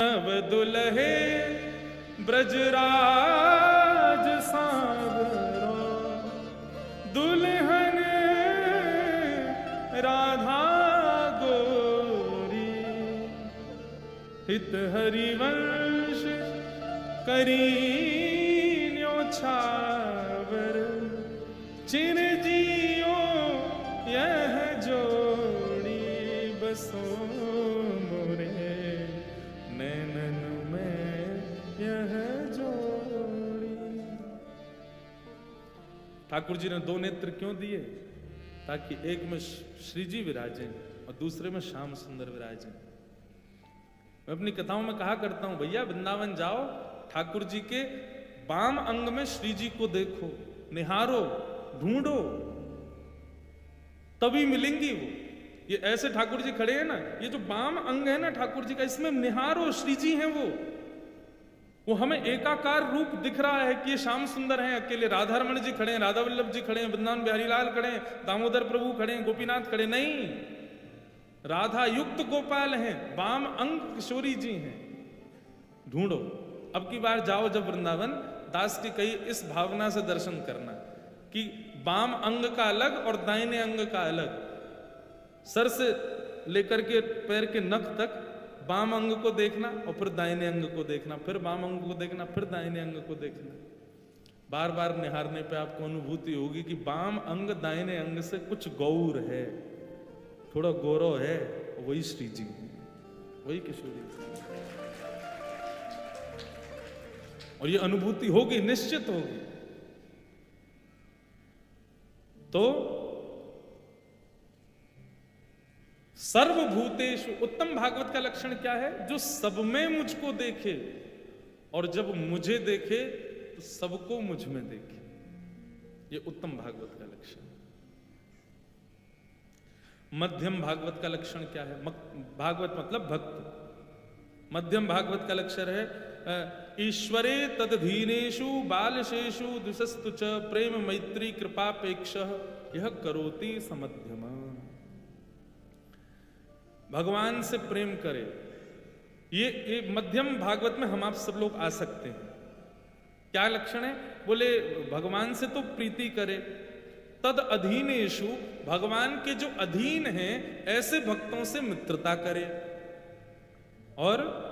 नव दुल्हे ब्रजराज सांवरो, दुल्हन राधा गोरी, हित हरिवंश करीन्यो छावर, चिरजियो यह जोड़ी, बसो मोरे नैनन में यह जोड़ी। ठाकुर जी ने दो नेत्र क्यों दिए? ताकि एक में श्री जी विराजें और दूसरे में श्याम सुंदर विराजें। मैं अपनी कथाओं में कहा करता हूं, भैया वृंदावन जाओ, ठाकुर जी के बाम अंग में श्री जी को देखो, निहारो, ढूंढो, तभी मिलेंगी वो। ये ऐसे ठाकुर जी खड़े हैं ना, ये जो बाम अंग है ना ठाकुर जी का, इसमें निहारो, श्री जी हैं वो हमें एकाकार रूप दिख रहा है कि ये श्याम सुंदर हैं अकेले, राधा रमण जी खड़े हैं, राधा वल्लभ जी खड़े हैं, वृंदावन बिहारी लाल खड़े हैं, दामोदर प्रभु खड़े हैं, गोपीनाथ खड़े, नहीं, राधा युक्त गोपाल हैं, बाम अंग किशोरी जी हैं। ढूंढो, अब की बार जाओ जब वृंदावन, दास की कही इस भावना से दर्शन करना कि बाम अंग का अलग और दाहिने अंग का अलग, सर से लेकर के पैर के नख तक बाम अंग को देखना और फिर दाहिने अंग को देखना, फिर बाम अंग को देखना, फिर दाहिने अंग को देखना। बार बार निहारने पे आपको अनुभूति होगी कि बाम अंग दाहिने अंग से कुछ गौर है, थोड़ा गौरव है, वही श्री जी है, वही किशोरी जी। और ये अनुभूति होगी, निश्चित होगी। तो सर्वभूतेषु, उत्तम भागवत का लक्षण क्या है? जो सब में मुझको देखे और जब मुझे देखे तो सबको मुझ में देखे, ये उत्तम भागवत का लक्षण। मध्यम भागवत का लक्षण क्या है? भागवत मतलब भक्त। मध्यम भागवत का लक्षण है ईश्वरे तदधीनेषु बालशेषु दुषस्तु च प्रेम मैत्री कृपापेक्षः यह करोति समध्यम। भगवान से प्रेम करे, ये मध्यम भागवत में हम आप सब लोग आ सकते हैं। क्या लक्षण है? बोले भगवान से तो प्रीति करे, तद अधीनेषु, भगवान के जो अधीन हैं ऐसे भक्तों से मित्रता करे, और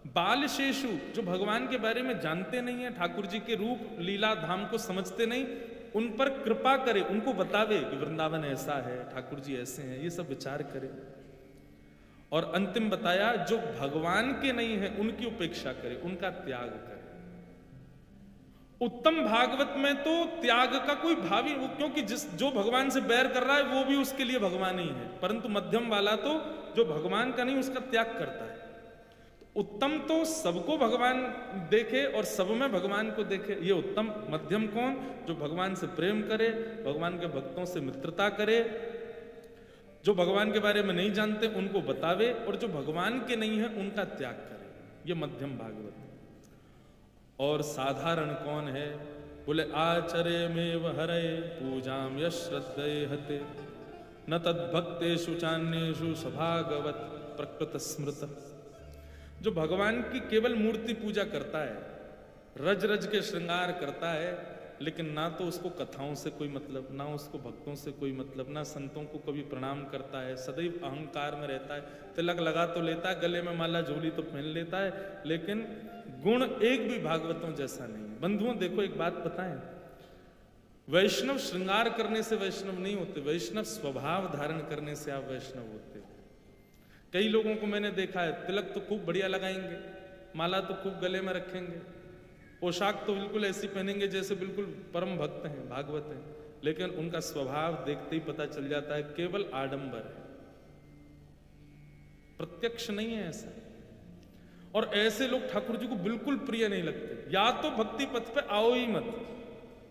बालशेषु, जो भगवान के बारे में जानते नहीं है, ठाकुर जी के रूप लीला धाम को समझते नहीं, उन पर कृपा करे, उनको बतावे कि वृंदावन ऐसा है, ठाकुर जी ऐसे हैं, ये सब विचार करे। और अंतिम बताया जो भगवान के नहीं है उनकी उपेक्षा करे, उनका त्याग करे। उत्तम भागवत में तो त्याग का कोई भाव ही, क्योंकि जो भगवान से बैर कर रहा है वो भी उसके लिए भगवान ही है, परंतु मध्यम वाला तो जो भगवान का नहीं उसका त्याग करता है। उत्तम तो सबको भगवान देखे और सब में भगवान को देखे, ये उत्तम। मध्यम कौन? जो भगवान से प्रेम करे, भगवान के भक्तों से मित्रता करे, जो भगवान के बारे में नहीं जानते उनको बतावे, और जो भगवान के नहीं है उनका त्याग करे, ये मध्यम भागवत है। और साधारण कौन है? बोले आचर्यमेव हरे पूजाम यश्रद्धये हते न तद्भक्तेषु चान्येषु सभागवत प्रकृत स्मृत। जो भगवान की केवल मूर्ति पूजा करता है, रज रज के श्रृंगार करता है, लेकिन ना तो उसको कथाओं से कोई मतलब, ना उसको भक्तों से कोई मतलब, ना संतों को कभी प्रणाम करता है, सदैव अहंकार में रहता है, तिलक लगा तो लेता है, गले में माला झोली तो पहन लेता है, लेकिन गुण एक भी भागवतों जैसा नहीं है। बंधुओं देखो एक बात बताएं, वैष्णव श्रृंगार करने से वैष्णव नहीं होते, वैष्णव स्वभाव धारण करने से आप वैष्णव होते हो। कई लोगों को मैंने देखा है, तिलक तो खूब बढ़िया लगाएंगे, माला तो खूब गले में रखेंगे, पोशाक तो बिल्कुल ऐसी पहनेंगे जैसे बिल्कुल परम भक्त हैं, भागवत हैं, लेकिन उनका स्वभाव देखते ही पता चल जाता है केवल आडंबर है, प्रत्यक्ष नहीं है ऐसा। और ऐसे लोग ठाकुर जी को बिल्कुल प्रिय नहीं लगते। या तो भक्ति पथ पे आओ ही मत,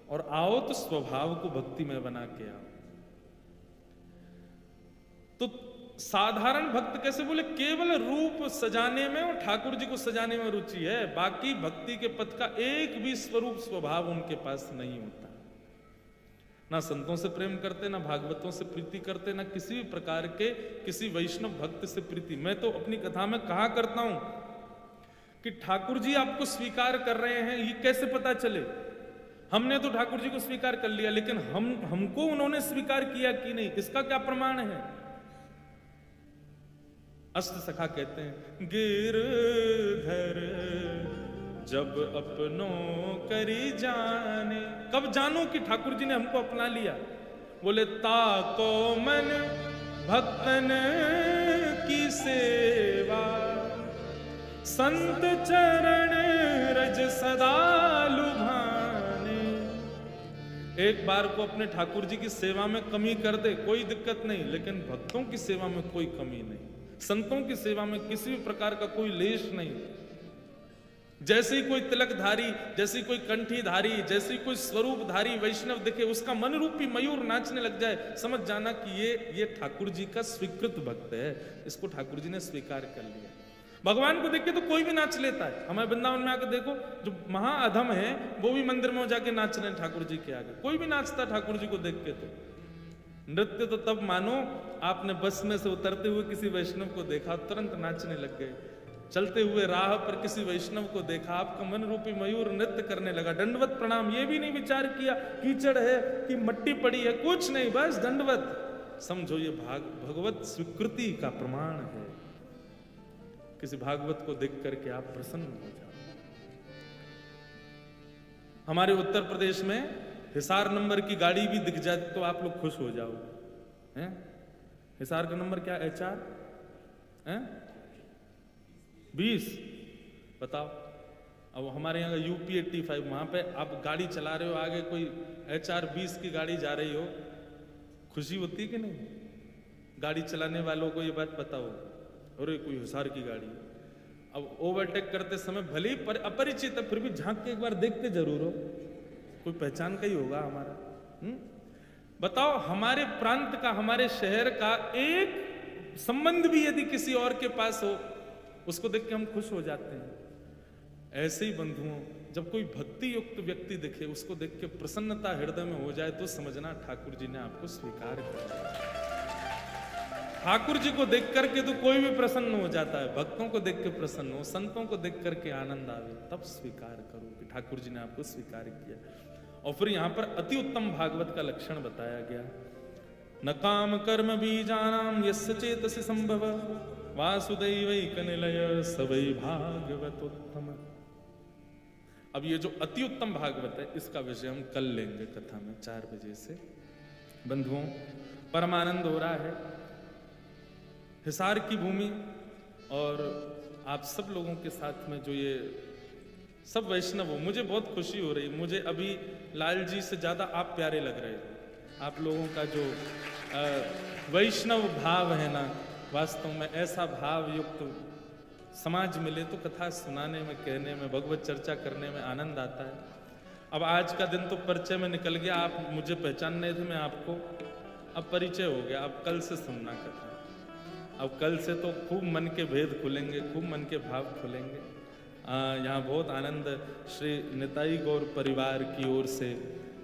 और आओ तो स्वभाव को भक्ति में बना के आओ। तो साधारण भक्त कैसे? बोले केवल रूप सजाने में और ठाकुर जी को सजाने में रुचि है, बाकी भक्ति के पथ का एक भी स्वरूप स्वभाव उनके पास नहीं होता। ना संतों से प्रेम करते, ना भागवतों से प्रीति करते, ना किसी भी प्रकार के किसी वैष्णव भक्त से प्रीति। मैं तो अपनी कथा में कहा करता हूं कि ठाकुर जी आपको स्वीकार कर रहे हैं, ये कैसे पता चले? हमने तो ठाकुर जी को स्वीकार कर लिया, लेकिन हमको उन्होंने स्वीकार किया कि नहीं, इसका क्या प्रमाण है? अष्ट सखा कहते हैं, गिरधर जब अपनों करी जाने। कब जानो कि ठाकुर जी ने हमको अपना लिया? बोले ताको मन भक्तन की सेवा, संत चरण रज सदा लुभाने। एक बार को अपने ठाकुर जी की सेवा में कमी कर दे, कोई दिक्कत नहीं, लेकिन भक्तों की सेवा में कोई कमी नहीं, संतों की सेवा में किसी भी प्रकार का कोई लेश नहीं। जैसे ही कोई तिलकधारी, जैसी कोई कंठीधारी, जैसी कोई स्वरूपधारी वैष्णव दिखे, उसका मन रूपी मयूर नाचने लग जाए, समझ जाना कि ये ठाकुर जी का स्वीकृत भक्त है, इसको ठाकुर जी ने स्वीकार कर लिया। भगवान को देख के तो कोई भी नाच लेता है। हमारे वृंदावन में आकर देखो, जो महाअधम है वो भी मंदिर में जाके नाच रहे हैं ठाकुर जी के आगे, कोई भी नाचता ठाकुर जी को देख के। तो नृत्य तो तब मानो आपने बस में से उतरते हुए किसी वैष्णव को देखा, तुरंत नाचने लग गए। चलते हुए राह पर किसी वैष्णव को देखा, आपका मन रूपी मयूर नृत्य करने लगा। दंडवत प्रणाम, ये भी नहीं विचार किया कीचड़ है कि मट्टी पड़ी है, कुछ नहीं, बस दंडवत। समझो ये भगवत स्वीकृति का प्रमाण है। किसी भागवत को देख करके आप प्रसन्न हो जाओ। हमारे उत्तर प्रदेश में हिसार नंबर की गाड़ी भी दिख जाए तो आप लोग खुश हो जाओ, हैं? हिसार का नंबर क्या? HR हैं? 20। बताओ, अब हमारे यहाँ का UP 85, वहां पे आप गाड़ी चला रहे हो, आगे कोई HR 20 की गाड़ी जा रही हो, खुशी होती है कि नहीं? गाड़ी चलाने वालों को ये बात बताओ, अरे कोई हिसार की गाड़ी। अब ओवरटेक करते समय भले ही अपरिचित है, फिर भी झांक के एक बार देखते जरूर हो, कोई पहचान का ही होगा हमारा। बताओ, हमारे प्रांत का, हमारे शहर का एक संबंध भी यदि किसी और के पास हो, उसको देख के हम खुश हो जाते हैं। ऐसे ही बंधुओं, जब कोई भक्ति युक्त व्यक्ति दिखे, उसको देख के प्रसन्नता हृदय में हो जाए, तो समझना ठाकुर जी ने आपको स्वीकार कर लिया। ठाकुर जी को देख करके तो कोई भी प्रसन्न हो जाता है, भक्तों को देख के प्रसन्न हो, संतों को देख करके आनंद आवे, तब स्वीकार करो कि ठाकुर जी ने आपको स्वीकार किया। और फिर यहां पर अति उत्तम भागवत का लक्षण बताया गया, न काम कर्म बीजानाम यस्य चेतसि संभव वासुदैवैक निलय सवै भागवतोत्तम। अब ये जो अति उत्तम भागवत है, इसका विषय हम कल लेंगे कथा में 4 बजे से। बंधुओं, परमानंद हो रहा है हिसार की भूमि, और आप सब लोगों के साथ में जो ये सब वैष्णव हो, मुझे बहुत खुशी हो रही। मुझे अभी लाल जी से ज्यादा आप प्यारे लग रहे हो। आप लोगों का जो वैष्णव भाव है ना, वास्तव में ऐसा भाव युक्त समाज मिले तो कथा सुनाने में, कहने में, भगवत चर्चा करने में आनंद आता है। अब आज का दिन तो परिचय में निकल गया, आप मुझे पहचान नहीं थे, मैं आपको, अब परिचय हो गया। अब कल से सुनना कथा, अब कल से तो खूब मन के भेद खुलेंगे, खूब मन के भाव खुलेंगे। यहाँ बहुत आनंद, श्री निताई गौर परिवार की ओर से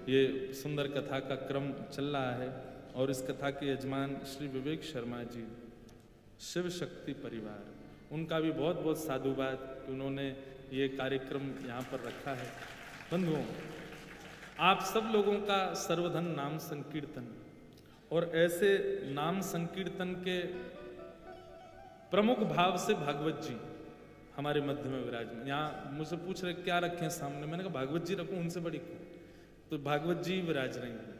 ये सुंदर कथा का क्रम चल रहा है, और इस कथा के यजमान श्री विवेक शर्मा जी, शिव शक्ति परिवार, उनका भी बहुत बहुत साधुवाद कि उन्होंने ये कार्यक्रम यहाँ पर रखा है। बंधुओं, आप सब लोगों का सर्वधन नाम संकीर्तन, और ऐसे नाम संकीर्तन के प्रमुख भाव से भागवत जी हमारे मध्य में विराजमान। यहाँ मुझसे पूछ रहे क्या रखें सामने, मैंने कहा भागवत जी रखूं, उनसे बड़ी को, तो भागवत जी विराज रही हैं।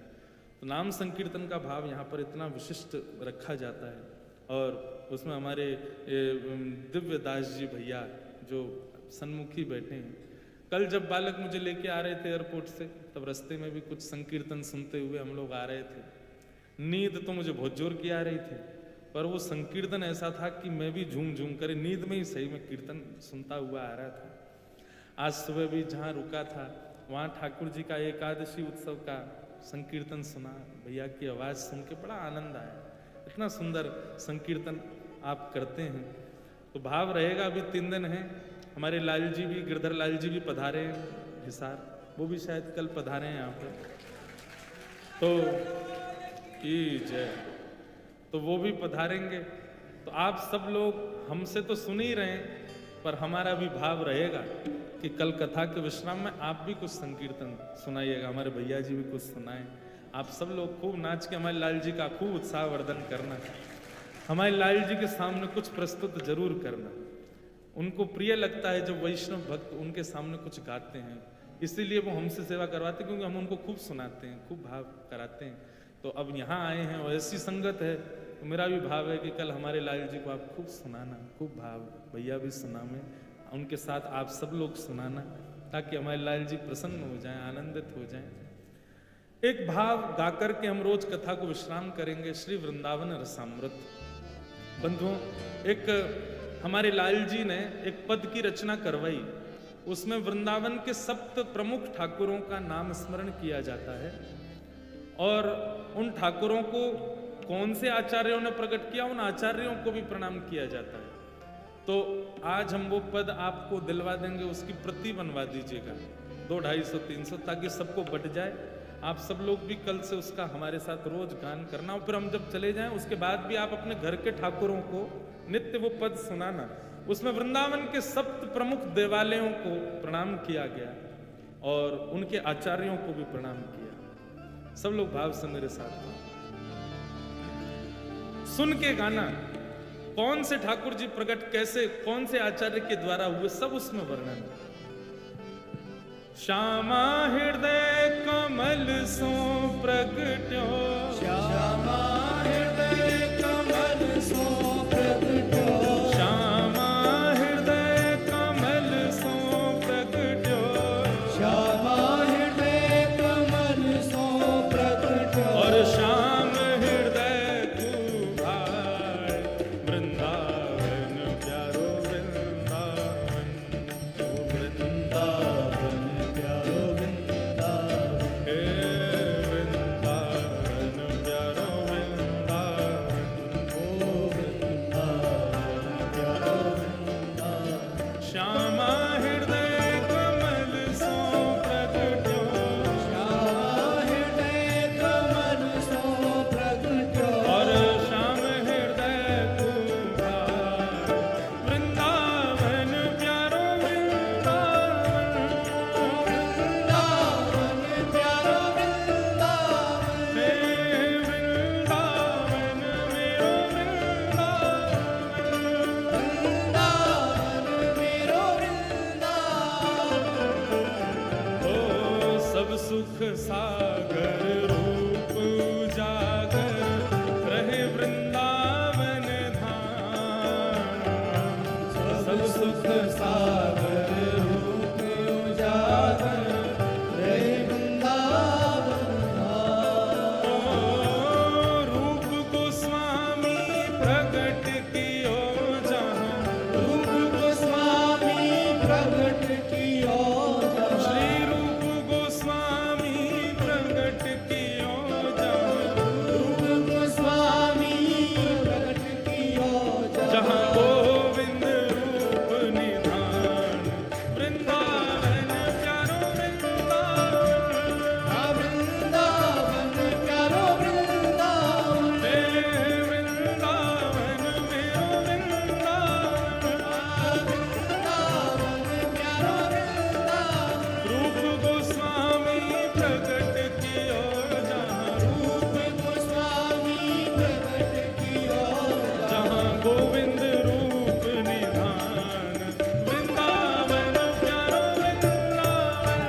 तो नाम संकीर्तन का भाव यहाँ पर इतना विशिष्ट रखा जाता है, और उसमें हमारे दिव्य दास जी भैया जो सन्मुखी बैठे हैं। कल जब बालक मुझे लेके आ रहे थे एयरपोर्ट से, तब रास्ते में भी कुछ संकीर्तन सुनते हुए हम लोग आ रहे थे। नींद तो मुझे बहुत जोर की आ रही थी, पर वो संकीर्तन ऐसा था कि मैं भी झूम झूम कर, नींद में ही सही में कीर्तन सुनता हुआ आ रहा था। आज सुबह भी जहाँ रुका था, वहाँ ठाकुर जी का एकादशी उत्सव का संकीर्तन सुना, भैया की आवाज़ सुन के बड़ा आनंद आया। इतना सुंदर संकीर्तन आप करते हैं, तो भाव रहेगा। अभी 3 दिन हैं, हमारे लाल जी भी, गिरधर लाल जी भी पधारे हैं हिसार, वो भी शायद कल पधारे हैं यहाँ पर, तो की जय, तो वो भी पधारेंगे। तो आप सब लोग हमसे तो सुन ही रहे हैं, पर हमारा भी भाव रहेगा कि कल कथा के विश्राम में आप भी कुछ संकीर्तन सुनाइएगा, हमारे भैया जी भी कुछ सुनाएं। आप सब लोग खूब नाच के हमारे लाल जी का खूब उत्साहवर्धन करना, हमारे लाल जी के सामने कुछ प्रस्तुत जरूर करना। उनको प्रिय लगता है जब वैष्णव भक्त उनके सामने कुछ गाते हैं, इसीलिए वो हमसे सेवा करवाते हैं, क्योंकि हम उनको खूब सुनाते हैं, खूब भाव कराते हैं। तो अब यहाँ आए हैं और ऐसी संगत है, तो मेरा भी भाव है कि कल हमारे लाल जी को आप खूब सुनाना, खूब भाव, भैया भी सुनावें, उनके साथ आप सब लोग सुनाना, ताकि हमारे लाल जी प्रसन्न हो जाएं, आनंदित हो जाएं। एक भाव गाकर के हम रोज कथा को विश्राम करेंगे, श्री वृंदावन रसामृत। बंधुओं, एक हमारे लाल जी ने एक पद की रचना करवाई, उसमें वृंदावन के सप्त प्रमुख ठाकुरों का नाम स्मरण किया जाता है और उन ठाकुरों को कौन से आचार्यों ने प्रकट किया, उन आचार्यों को भी प्रणाम किया जाता है। तो आज हम वो पद आपको दिलवा देंगे, उसकी प्रति बनवा दीजिएगा 200, 250, 300, ताकि सबको बट जाए। आप सब लोग भी कल से उसका हमारे साथ रोज गान करना, और फिर हम जब चले जाएं उसके बाद भी आप अपने घर के ठाकुरों को नित्य वो पद सुनाना। उसमें वृंदावन के सप्त प्रमुख देवालयों को प्रणाम किया गया और उनके आचार्यों को भी प्रणाम किया। सब लोग भाव से मेरे साथ सुन के गाना, कौन से ठाकुर जी प्रकट कैसे, कौन से आचार्य के द्वारा हुए, सब उसमें वर्णन। श्यामा हृदय कमल सो प्रगट्यो, श्यामा हृदय कमल सो प्रगट्यो, श्यामा हृदय कमल सो प्रगट्यो, श्यामा हृदय कमल सो प्रगट्यो, और श्याम हृदय तू भाई वृंदावन प्यारो वृंदावन, वृंदावन प्यारो वृंदावन, हे वृंदावन प्यारो वृंदावन, ओ वृंदावन प्यारो वृंदावन, श्यामा हृदय कमल सो प्रगट्यो, श्यामा हृदय कमल सो प्रगट्यो, और श्याम हृदय तू भाई वृंदावन प्यारो वृंदावन, वृंदावन प्यारो वृंदावन, हे वृंदावन मेरो वृंदावन, वृंदावन मेरो वृंदावन, ओ सब सुख सागर रूप उजागर रहे वृंदावन धाम, सब सुख सागर रूप उजागर रहे वृंदावन धाम, ओ रूप गोस्वामी प्रकट कियो जहाँ, रूप गोस्वामी प्रगट कियो जहाँ, श्री रूप गोस्वामी प्रकट कियो जहाँ, रूप गोस्वामी प्रगट कियो जहाँ, जहाँ गोविंद रूप निधान, वृंदावन प्यारो वृंदावन, वृंदावन प्यारो वृंदावन, हे वृंदावन मेरो वृंदावन, वृंदावन प्यारो वृंदावन, रूप गोस्वामी प्रकट कियो जहाँ, रूप गोस्वामी प्रगट कियो जहाँ, जहाँ गोविंद रूप निधान, वृंदावन प्यारो वृंदावन,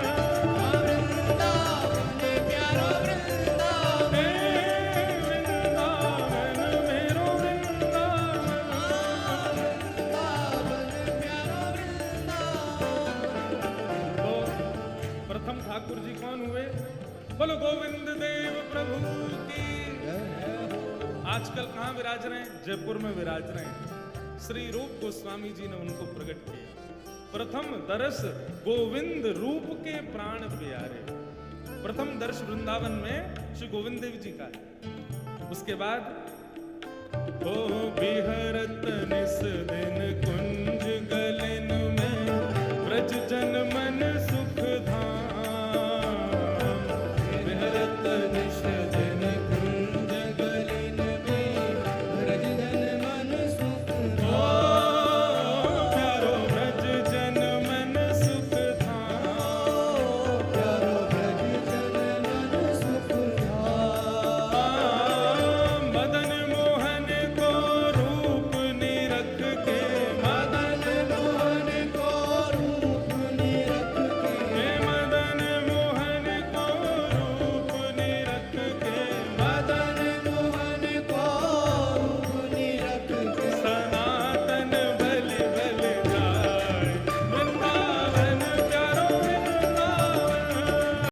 वृंदावन प्यारो वृंदावन, हे वृंदावन मेरो वृंदावन। वृंदावन प्यारो वृंदावन। तो प्रथम ठाकुर जी कौन हुए? बोलो गोविंद देव प्रभु की। आजकल कहाँ विराज रहे हैं? जयपुर में विराज रहे हैं। श्री रूप गोस्वामी जी ने उनको प्रकट किया। प्रथम दर्श गोविंद रूप के प्राण प्यारे। प्रथम दर्श वृंदावन में श्री गोविंद देव जी का है। उसके बाद ओ बिहरत निस दिन कुंज